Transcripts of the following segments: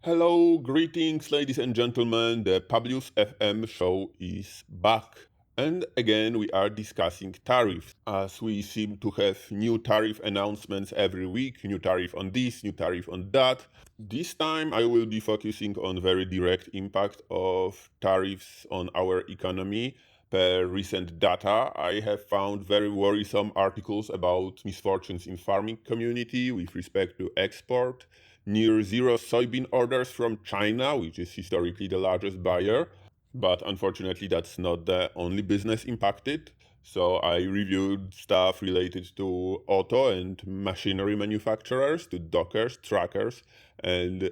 Hello, greetings, ladies and gentlemen. The Publius FM show is back. And again, we are discussing tariffs, as we seem to have new tariff announcements every week, new tariff on this, new tariff on that. This time, I will be focusing on very direct impact of tariffs on our economy. Per recent data, I have found very worrisome articles about misfortunes in farming community with respect to export, near zero soybean orders from China, which is historically the largest buyer. But unfortunately, that's not the only business impacted. So I reviewed stuff related to auto and machinery manufacturers, to dockers, truckers, and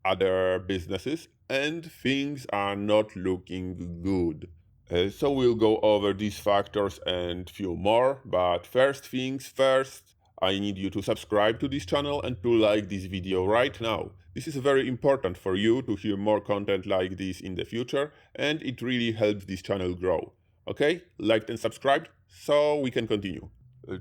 other businesses, and things are not looking good. So we'll go over these factors and few more, but first things first, I need you to subscribe to this channel and to like this video right now. This is very important for you to hear more content like this in the future, and it really helps this channel grow. Okay, liked and subscribed, so we can continue.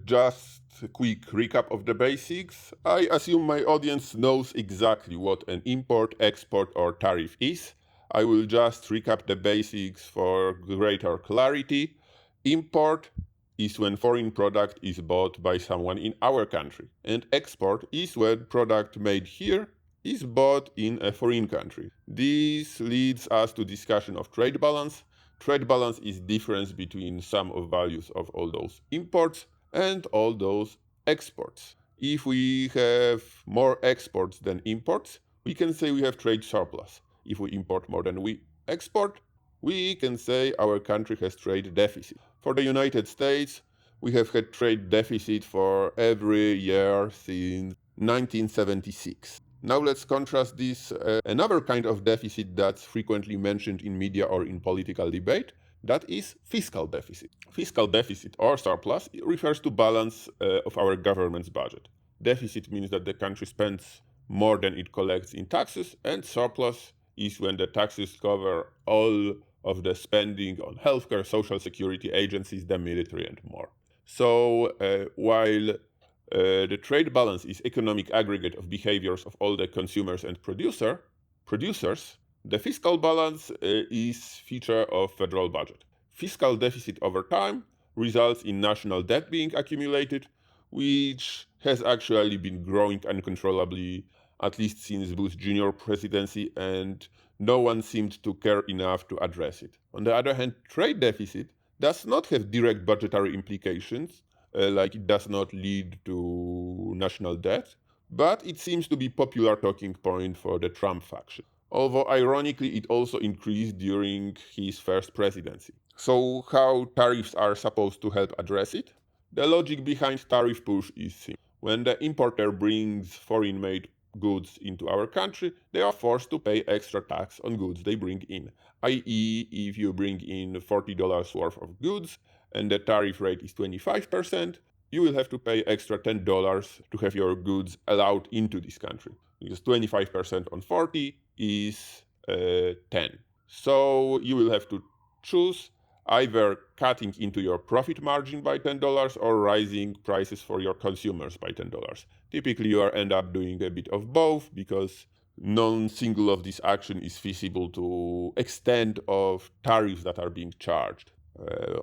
Just a quick recap of the basics. I assume my audience knows exactly what an import, export, or tariff is. I will just recap the basics for greater clarity. Import is when foreign product is bought by someone in our country, and export is when product made here is bought in a foreign country. This leads us to discussion of trade balance. Trade balance is difference between sum of values of all those imports and all those exports. If we have more exports than imports, we can say we have trade surplus. If we import more than we export, we can say our country has trade deficit. For the United States, we have had trade deficit for every year since 1976. Now let's contrast this another kind of deficit that's frequently mentioned in media or in political debate. That is fiscal deficit. Fiscal deficit or surplus refers to balance of our government's budget. Deficit means that the country spends more than it collects in taxes, and surplus is when the taxes cover all of the spending on healthcare, social security agencies, the military, and more. So while the trade balance is economic aggregate of behaviors of all the consumers and producers, the fiscal balance is feature of federal budget. Fiscal deficit over time results in national debt being accumulated, which has actually been growing uncontrollably, at least since Bush Jr. presidency, and no one seemed to care enough to address it. On the other hand, trade deficit does not have direct budgetary implications, like it does not lead to national debt, but it seems to be popular talking point for the Trump faction. Although ironically, it also increased during his first presidency. So how tariffs are supposed to help address it? The logic behind tariff push is simple. When the importer brings foreign-made goods into our country, they are forced to pay extra tax on goods they bring in. i.e., if you bring in $40 worth of goods and the tariff rate is 25%, you will have to pay extra $10 to have your goods allowed into this country. Because 25% on 40 is 10. So you will have to choose either cutting into your profit margin by $10 or raising prices for your consumers by $10. Typically, you end up doing a bit of both because non-single of this action is feasible to extent of tariffs that are being charged.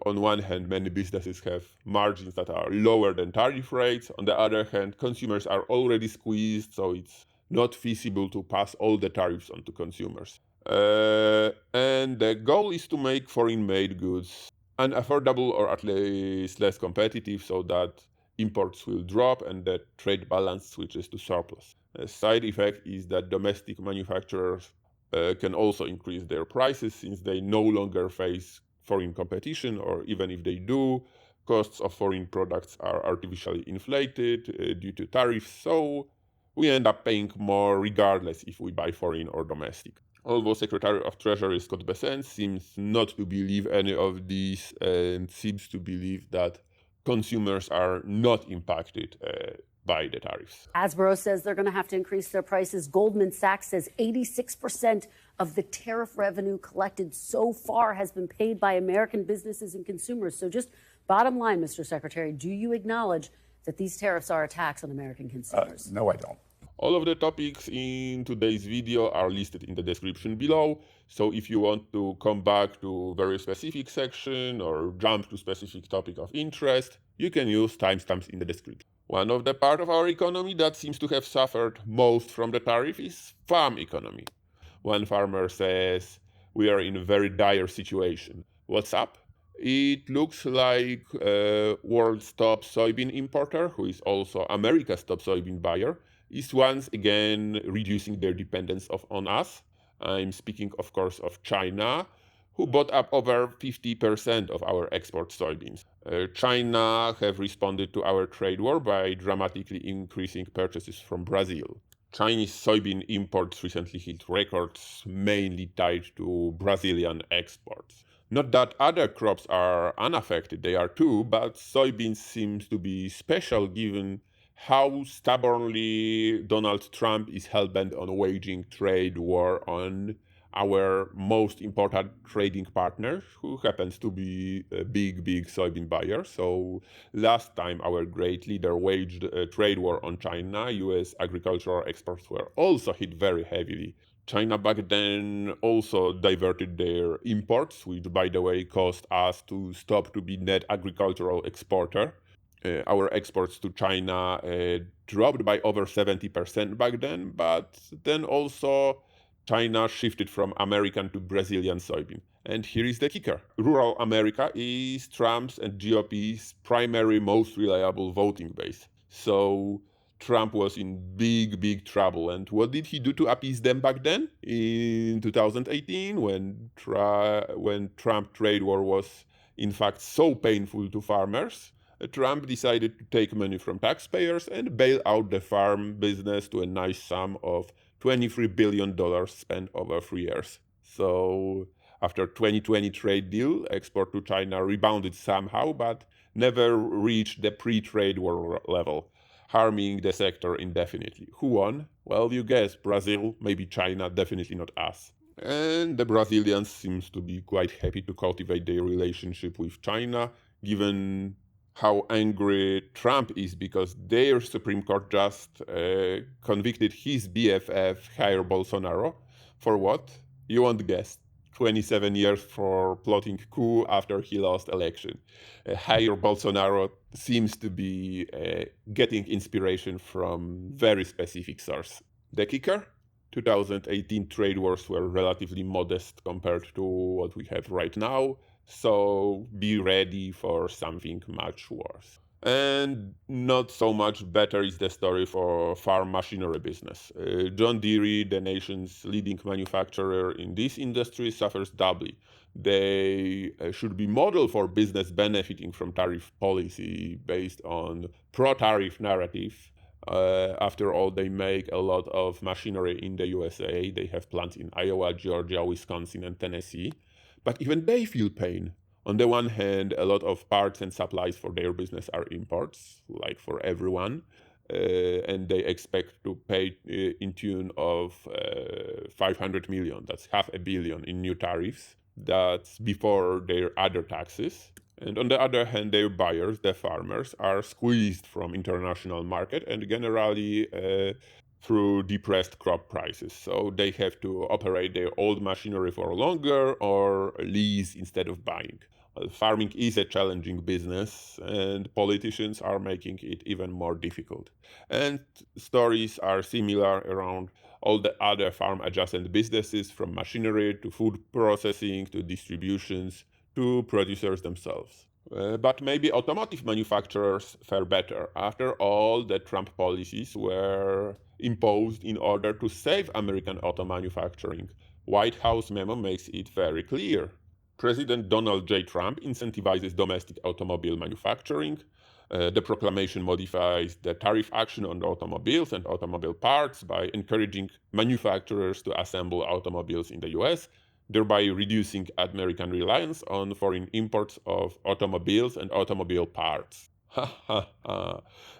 On one hand, many businesses have margins that are lower than tariff rates. On the other hand, consumers are already squeezed, so it's not feasible to pass all the tariffs on to consumers. And the goal is to make foreign-made goods unaffordable or at least less competitive so that imports will drop and the trade balance switches to surplus. A side effect is that domestic manufacturers can also increase their prices since they no longer face foreign competition, or even if they do, costs of foreign products are artificially inflated due to tariffs, so we end up paying more regardless if we buy foreign or domestic. Although Secretary of Treasury Scott Bessent seems not to believe any of these and seems to believe that consumers are not impacted by the tariffs. Asbro says they're going to have to increase their prices. Goldman Sachs says 86% of the tariff revenue collected so far has been paid by American businesses and consumers. So just bottom line, Mr. Secretary, do you acknowledge that these tariffs are a tax on American consumers? No, I don't. All of the topics in today's video are listed in the description below, so if you want to come back to very specific section or jump to specific topic of interest, you can use timestamps in the description. One of the part of our economy that seems to have suffered most from the tariff is farm economy. One farmer says, "We are in a very dire situation. What's up?" It looks like world's top soybean importer, who is also America's top soybean buyer, is once again reducing their dependence on us. I'm speaking, of course, of China, who bought up over 50% of our export soybeans. China have responded to our trade war by dramatically increasing purchases from Brazil. Chinese soybean imports recently hit records, mainly tied to Brazilian exports. Not that other crops are unaffected, they are too, but soybeans seems to be special given how stubbornly Donald Trump is hell-bent on waging trade war on our most important trading partner, who happens to be a big soybean buyer. So last time our great leader waged a trade war on China, US agricultural exports were also hit very heavily. China back then also diverted their imports, which by the way caused us to stop to be net agricultural exporter. Our exports to China dropped by over 70% back then, but then also China shifted from American to Brazilian soybean. And here is the kicker. Rural America is Trump's and GOP's primary, most reliable voting base. So Trump was in big trouble. And what did he do to appease them back then? In 2018, when Trump trade war was in fact so painful to farmers, Trump decided to take money from taxpayers and bail out the farm business to a nice sum of $23 billion spent over 3 years. So after 2020 trade deal, export to China rebounded somehow, but never reached the pre-trade war level, harming the sector indefinitely. Who won? Well, you guess, Brazil, maybe China, definitely not us. And the Brazilians seems to be quite happy to cultivate their relationship with China, given how angry Trump is because their Supreme Court just convicted his BFF, Jair Bolsonaro, for what? You won't guess. 27 years for plotting coup after he lost election. Jair Bolsonaro seems to be getting inspiration from very specific source. The kicker? 2018 trade wars were relatively modest compared to what we have right now, so be ready for something much worse. And not so much better is the story for farm machinery business. John Deere, the nation's leading manufacturer in this industry, suffers doubly. They should be model for business benefiting from tariff policy based on pro-tariff narrative. After all, they make a lot of machinery in the USA. They have plants in Iowa, Georgia, Wisconsin, and Tennessee. But even they feel pain. On the one hand, a lot of parts and supplies for their business are imports, like for everyone. And they expect to pay in tune of 500 million, that's $500 million in new tariffs. That's before their other taxes. And on the other hand, their buyers, the farmers, are squeezed from international market and generally through depressed crop prices. So they have to operate their old machinery for longer or lease instead of buying. Well, farming is a challenging business and politicians are making it even more difficult. And stories are similar around all the other farm adjacent businesses, from machinery to food processing to distributions to producers themselves. But maybe automotive manufacturers fare better. After all, the Trump policies were imposed in order to save American auto manufacturing. White House memo makes it very clear. President Donald J. Trump incentivizes domestic automobile manufacturing. The proclamation modifies the tariff action on automobiles and automobile parts by encouraging manufacturers to assemble automobiles in the US, thereby reducing American reliance on foreign imports of automobiles and automobile parts.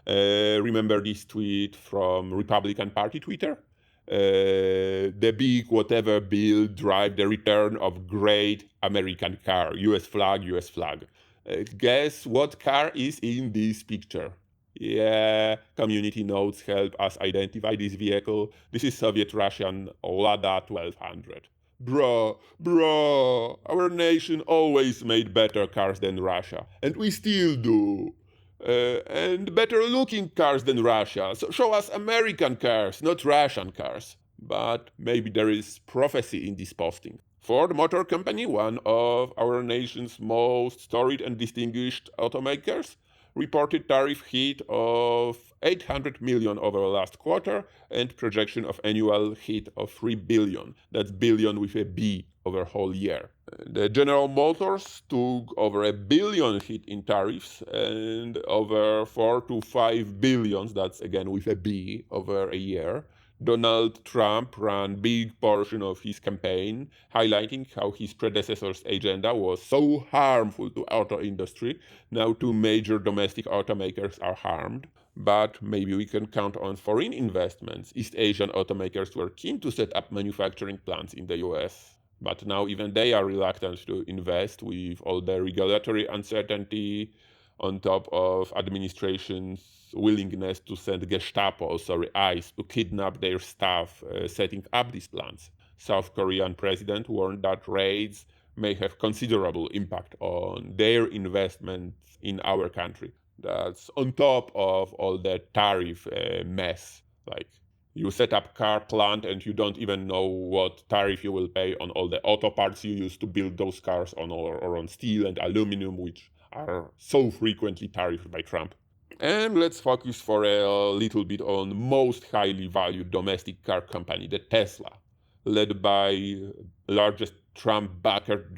Remember this tweet from Republican Party Twitter? The big whatever bill drive the return of great American car, US flag, US flag. Guess what car is in this picture? Yeah, community notes help us identify this vehicle. This is Soviet Russian Lada 1200. Bro, our nation always made better cars than Russia, and we still do. And better looking cars than Russia. So show us American cars, not Russian cars. But maybe there is prophecy in this posting. Ford Motor Company, one of our nation's most storied and distinguished automakers, reported tariff hit of 800 million over the last quarter and projection of annual hit of 3 billion. That's billion with a B over whole year. The General Motors took over a billion hit in tariffs and over 4 to 5 billions, that's again with a B, over a year. Donald Trump ran big portion of his campaign highlighting how his predecessor's agenda was so harmful to auto industry. Now two major domestic automakers are harmed, but maybe we can count on foreign investments. East Asian automakers were keen to set up manufacturing plants in the US, but now even they are reluctant to invest with all the regulatory uncertainty on top of administration's willingness to send Gestapo, ICE, to kidnap their staff setting up these plants. South Korean president warned that raids may have considerable impact on their investments in our country. That's on top of all the tariff mess. Like you set up car plant and you don't even know what tariff you will pay on all the auto parts you use to build those cars on, or on steel and aluminum, which are so frequently tariffed by Trump. And let's focus for a little bit on most highly valued domestic car company, the Tesla, led by largest Trump backer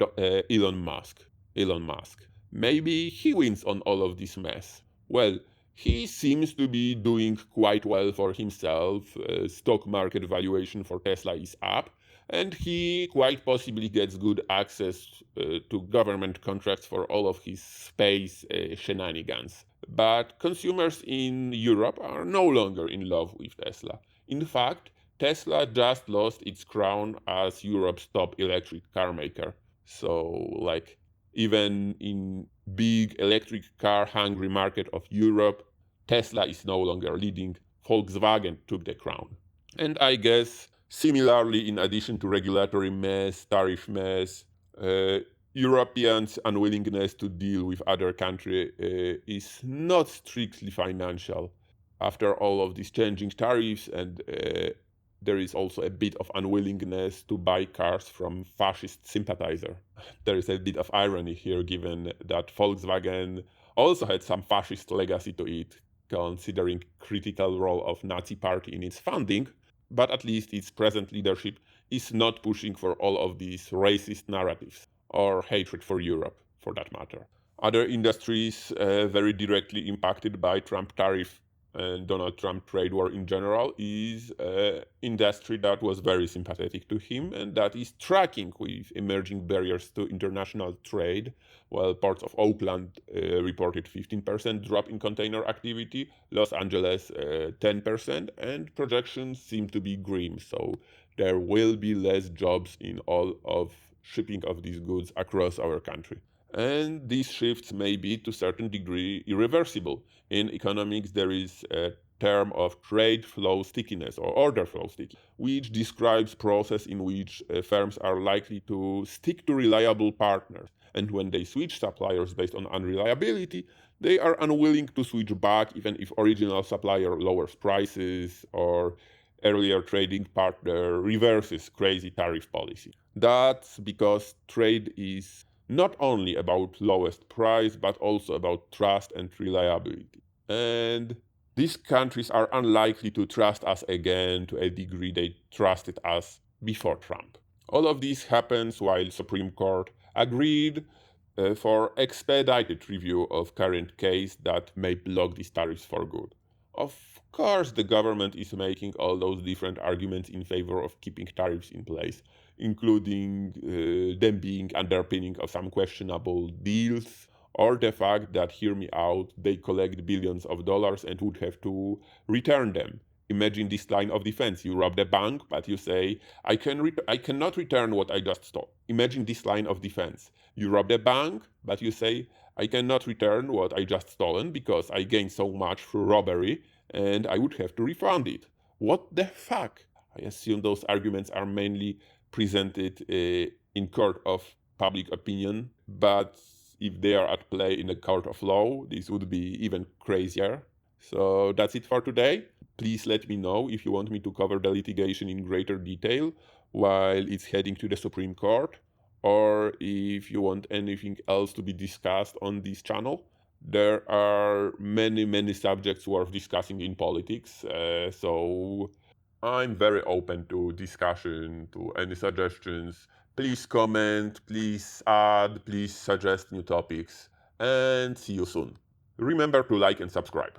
Elon Musk. Elon Musk. Maybe he wins on all of this mess. Well, he seems to be doing quite well for himself. Stock market valuation for Tesla is up, and he quite possibly gets good access to government contracts for all of his space shenanigans. But consumers in Europe are no longer in love with Tesla. In fact, Tesla just lost its crown as Europe's top electric car maker. So, like, even in big electric car hungry market of Europe, Tesla is no longer leading. Volkswagen took the crown. And I guess similarly, in addition to regulatory mess, tariff mess, Europeans' unwillingness to deal with other countries is not strictly financial. After all of these changing tariffs, and there is also a bit of unwillingness to buy cars from fascist sympathizer. There is a bit of irony here, given that Volkswagen also had some fascist legacy to it, considering critical role of Nazi party in its founding, but at least its present leadership is not pushing for all of these racist narratives or hatred for Europe, for that matter. Other industries very directly impacted by Trump tariff and Donald Trump trade war in general is industry that was very sympathetic to him, and that is trucking, with emerging barriers to international trade. While ports of Oakland reported 15% drop in container activity, Los Angeles 10%, and projections seem to be grim. So there will be less jobs in all of shipping of these goods across our country. And these shifts may be to a certain degree irreversible. In economics, there is a term of trade flow stickiness or order flow stickiness, which describes process in which firms are likely to stick to reliable partners. And when they switch suppliers based on unreliability, they are unwilling to switch back even if original supplier lowers prices or earlier trading partner reverses crazy tariff policy. That's because trade is not only about lowest price, but also about trust and reliability. And these countries are unlikely to trust us again to a degree they trusted us before Trump. All of this happens while Supreme Court agreed for expedited review of current case that may block these tariffs for good. Of course, the government is making all those different arguments in favor of keeping tariffs in place, including them being underpinning of some questionable deals, or the fact that, hear me out, they collect billions of dollars and would have to return them Imagine this line of defense. You rob the bank, but you say, I cannot return what I just stole. Imagine this line of defense. You rob the bank, but you say, I cannot return what I just stolen because I gained so much through robbery and I would have to refund it. What the fuck? I assume those arguments are mainly presented in court of public opinion, but if they are at play in a court of law, this would be even crazier. So that's it for today. Please let me know if you want me to cover the litigation in greater detail while it's heading to the Supreme Court, or if you want anything else to be discussed on this channel. There are many subjects worth discussing in politics, so I'm very open to discussion, to any suggestions. Please comment, please add, please suggest new topics, and see you soon. Remember to like and subscribe.